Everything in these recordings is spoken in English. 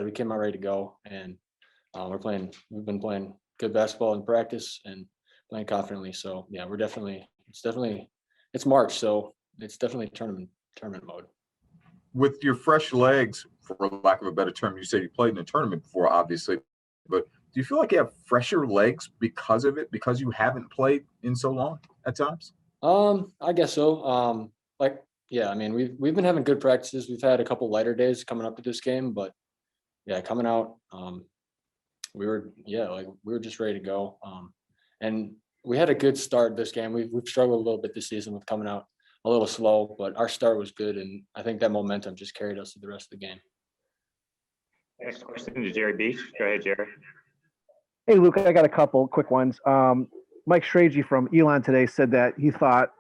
we came out ready to go, and we've been playing good basketball in practice and playing confidently. So yeah, it's March, so it's definitely tournament mode. With your fresh legs, for lack of a better term, you said you played in a tournament before, obviously, but do you feel like you have fresher legs because of it, because you haven't played in so long at times? I guess so. Yeah, I mean, we've been having good practices. We've had a couple lighter days coming up to this game, but yeah, coming out, we were just ready to go. And we had a good start this game. We've struggled a little bit this season with coming out a little slow, but our start was good, and I think that momentum just carried us through the rest of the game. Next question to Jerry Beach. Go ahead, Jerry. Hey, Luke, I got a couple quick ones. Mike Strachey from Elon today said that he thought,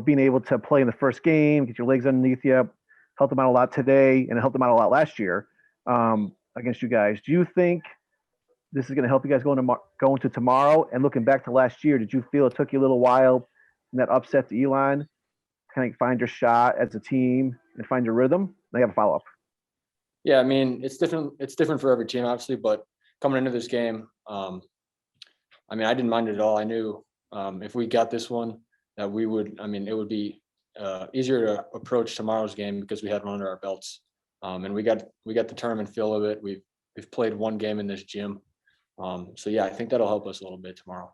being able to play in the first game, get your legs underneath you, helped him out a lot today, and it helped him out a lot last year against you guys. Do you think this is going to help you guys going to tomorrow? And looking back to last year, did you feel it took you a little while in that upset to Elon, kind of find your shot as a team and find your rhythm? I have a follow-up. Yeah, I mean, it's different. It's different for every team, obviously, but coming into this game, I mean, I didn't mind it at all. I knew if we got this one, that it would be easier to approach tomorrow's game because we had one under our belts, and we got the tournament feel of it. We've played one game in this gym, so yeah, I think that'll help us a little bit tomorrow.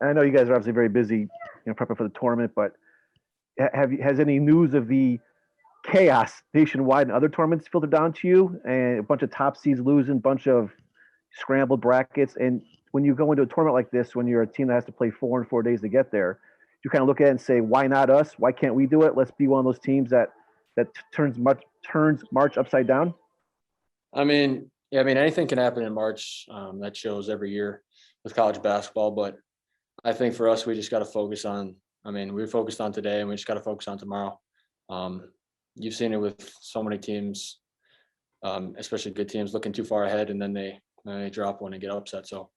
And I know you guys are obviously very busy, prepping for the tournament, but has any news of the chaos nationwide and other tournaments filtered down to you? And a bunch of top seeds losing, bunch of scrambled brackets, and when you go into a tournament like this, when you're a team that has to play 4 in 4 days to get there, you kind of look at it and say, why not us? Why can't we do it? Let's be one of those teams that turns March upside down. I mean, yeah, I mean, anything can happen in March. That shows every year with college basketball, but I think for us, we just got to focus on. I mean, we're focused on today, and we just got to focus on tomorrow. You've seen it with so many teams, especially good teams, looking too far ahead, and then they drop one and get upset. So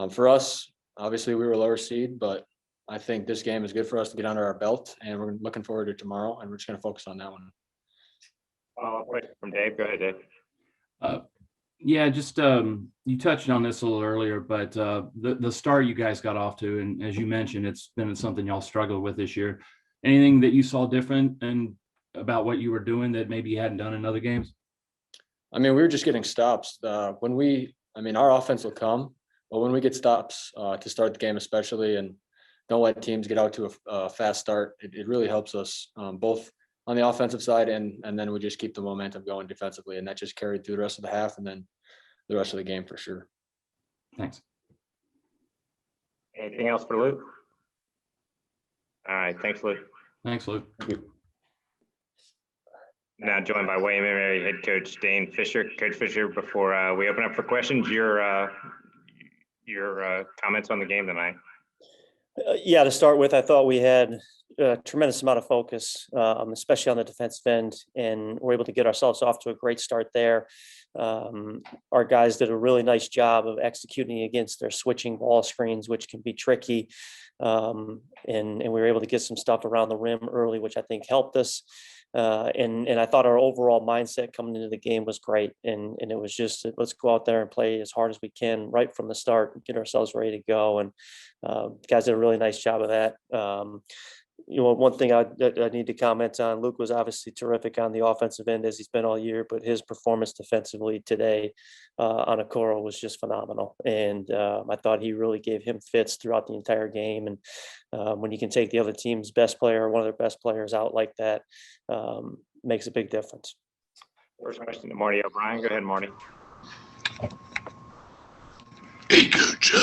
for us, obviously we were lower seed, but I think this game is good for us to get under our belt, and we're looking forward to tomorrow, and we're just going to focus on that one. Question from Dave. Go ahead, Dave. Yeah, just you touched on this a little earlier, but the start you guys got off to, and as you mentioned, it's been something y'all struggled with this year. Anything that you saw different and about what you were doing that maybe you hadn't done in other games? I mean, we were just getting stops. Our offense will come, but when we get stops to start the game, especially, and don't let teams get out to a fast start, it really helps us both on the offensive side, and then we just keep the momentum going defensively, and that just carried through the rest of the half and then the rest of the game for sure. Thanks. Anything else for Luke? All right, thanks, Luke. Thanks, Luke. Thank you. Now joined by William & Mary head coach Dane Fisher. Coach Fisher, before we open up for questions, your comments on the game tonight. Yeah, to start with, I thought we had a tremendous amount of focus, especially on the defensive end, and we're able to get ourselves off to a great start there. Our guys did a really nice job of executing against their switching ball screens, which can be tricky. And we were able to get some stuff around the rim early, which I think helped us. And I thought our overall mindset coming into the game was great. And it was just, let's go out there and play as hard as we can right from the start and get ourselves ready to go. And guys did a really nice job of that. One thing I need to comment on, Luke was obviously terrific on the offensive end as he's been all year, but his performance defensively today on Okoro was just phenomenal. And I thought he really gave him fits throughout the entire game. And when you can take the other team's best player, one of their best players out like that, makes a big difference. First question to Marty O'Brien. Go ahead, Marty. Hey, Coach.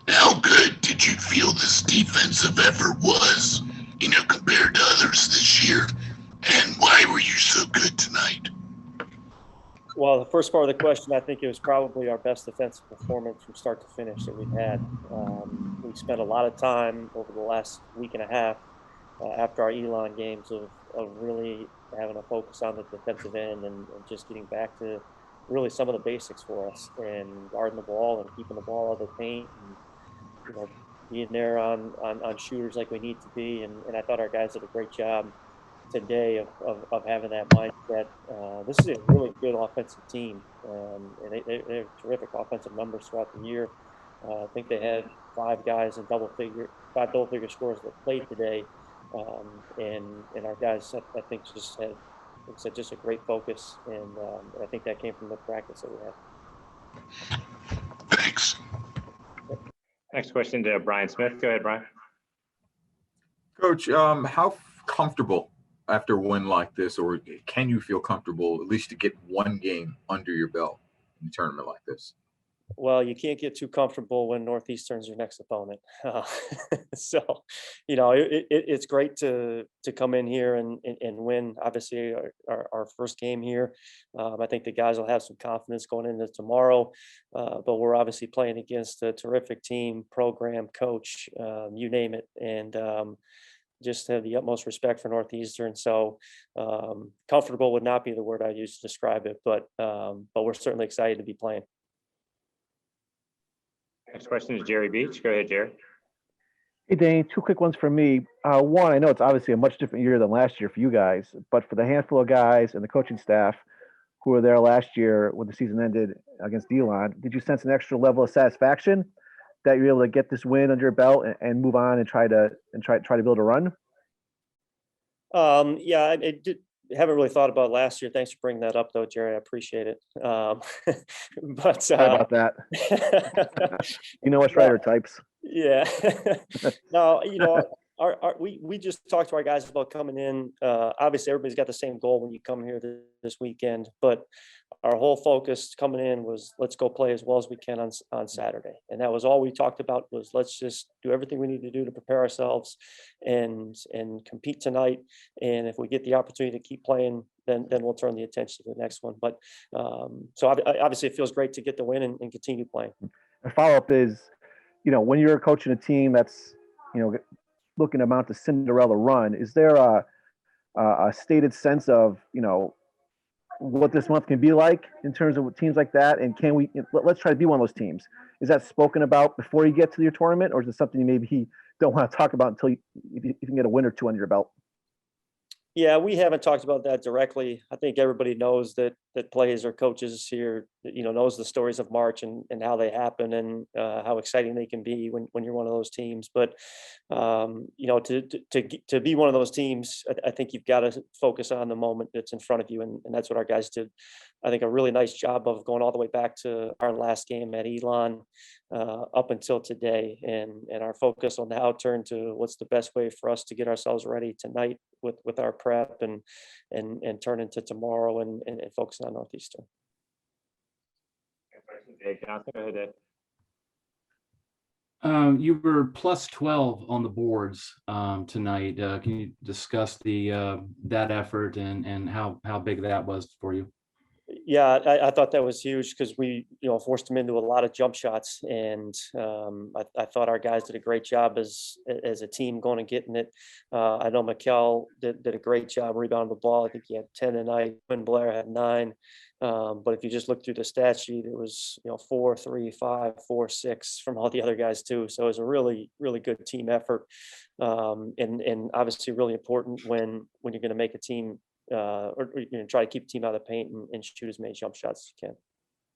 How good did you feel this defensive effort was, compared to others this year? And why were you so good tonight? Well, the first part of the question, I think it was probably our best defensive performance from start to finish that we've had. We spent a lot of time over the last week and a half after our Elon games of really having a focus on the defensive end and just getting back to really some of the basics for us and guarding the ball and keeping the ball out of the paint and being there on shooters like we need to be. And I thought our guys did a great job today of having that mindset. This is a really good offensive team, and they have terrific offensive numbers throughout the year. I think they had five guys in double figure scores that played today, and our guys I think just had, like I said, just a great focus, and I think that came from the practice that we had. Thanks. Next question to Brian Smith. Go ahead, Brian. Coach, how comfortable after a win like this, or can you feel comfortable at least to get one game under your belt in a tournament like this? Well, you can't get too comfortable when Northeastern's your next opponent. So, it's great to come in here and win. Obviously, our first game here. I think the guys will have some confidence going into tomorrow. But we're obviously playing against a terrific team, program, coach, you name it, and just have the utmost respect for Northeastern. So, comfortable would not be the word I use to describe it, but we're certainly excited to be playing. Next question is Jerry Beach. Go ahead, Jerry. Hey, Dane, two quick ones for me. One, I know it's obviously a much different year than last year for you guys, but for the handful of guys and the coaching staff who were there last year when the season ended against Elon, did you sense an extra level of satisfaction that you're able to get this win under your belt and move on and try to build a run? Yeah, I did. Haven't really thought about last year. Thanks for bringing that up, though, Jerry. I appreciate it. But Sorry about that. You know us writer types. Yeah. No, we just talked to our guys about coming in. Obviously, everybody's got the same goal when you come here this weekend, but our whole focus coming in was let's go play as well as we can on Saturday, and that was all we talked about. Was let's just do everything we need to do to prepare ourselves and compete tonight. And if we get the opportunity to keep playing, then we'll turn the attention to the next one. But so obviously, it feels great to get the win and continue playing. A follow up is, when you're coaching a team that's, looking to mount a Cinderella run, is there a stated sense of, what this month can be like in terms of teams like that? And let's try to be one of those teams. Is that spoken about before you get to your tournament, or is it something you maybe don't want to talk about until you can get a win or two under your belt? Yeah, we haven't talked about that directly. I think everybody knows that players or coaches here, knows the stories of March and how they happen and how exciting they can be when you're one of those teams. But to be one of those teams, I think you've got to focus on the moment that's in front of you, and that's what our guys did. I think a really nice job of going all the way back to our last game at Elon up until today, and our focus will now turn to what's the best way for us to get ourselves ready tonight with our prep and turn into tomorrow and focus on Northeastern. Dave Johnson, go ahead, Dave. You were plus 12 on the boards tonight. Can you discuss that effort and how big that was for you? Yeah, I thought that was huge because we, forced them into a lot of jump shots, and I thought our guys did a great job as a team going and getting it. I know Mikel did a great job rebounding the ball. I think he had 10 tonight. Quinn Blair had 9. But if you just look through the stat sheet, it was 4, 3, 5, 4, 6 from all the other guys too. So it was a really, really good team effort, and obviously really important when you're going to make a team. Or try to keep the team out of the paint and shoot as many jump shots as you can.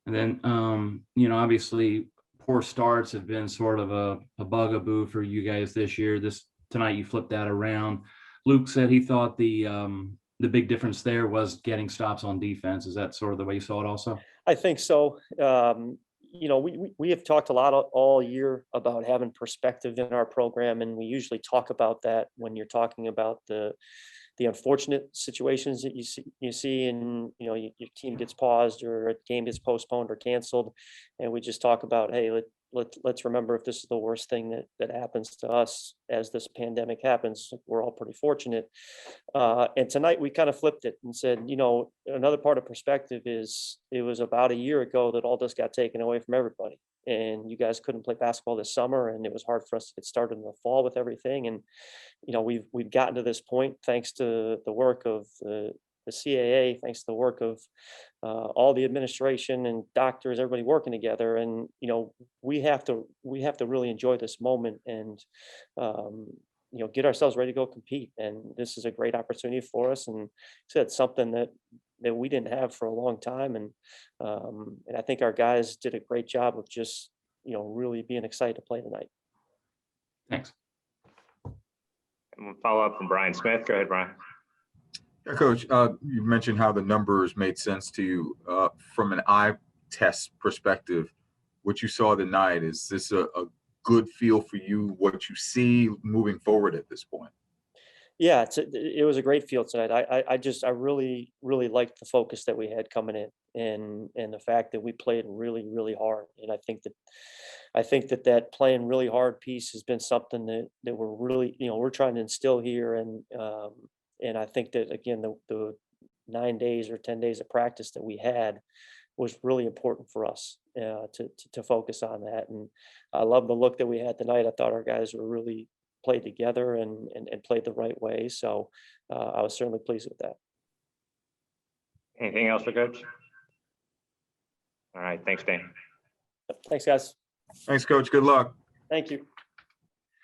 And then, obviously poor starts have been sort of a bugaboo for you guys this year. Tonight you flipped that around. Luke said he thought the big difference there was getting stops on defense. Is that sort of the way you saw it also? I think so. We have talked a lot all year about having perspective in our program, and we usually talk about that when you're talking about the unfortunate situations that you see and your team gets paused or a game gets postponed or canceled, and we just talk about, hey, let's remember, if this is the worst thing that happens to us as this pandemic happens, we're all pretty fortunate. And tonight we kind of flipped it and said, another part of perspective is it was about a year ago that all this got taken away from everybody, and you guys couldn't play basketball this summer, and it was hard for us to get started in the fall with everything. And we've gotten to this point thanks to the work of the CAA, thanks to the work of all the administration and doctors, everybody working together. And we have to really enjoy this moment and get ourselves ready to go compete. And this is a great opportunity for us. And it's something that we didn't have for a long time. And I think our guys did a great job of just, really being excited to play tonight. Thanks. And we'll follow up from Brian Smith. Go ahead, Brian. Yeah, Coach, you mentioned how the numbers made sense to you from an eye test perspective. What you saw tonight, is this a good feel for you, what you see moving forward at this point? Yeah, it was a great field tonight. I really liked the focus that we had coming in, and the fact that we played really, really hard. And I think that playing really hard piece has been something that we're really, we're trying to instill here. And I think that, again, the 9 days or 10 days of practice that we had was really important for us to focus on that. And I love the look that we had tonight. I thought our guys were really played together and played the right way. So I was certainly pleased with that. Anything else for Coach? All right. Thanks, Dane. Thanks, guys. Thanks, Coach. Good luck. Thank you.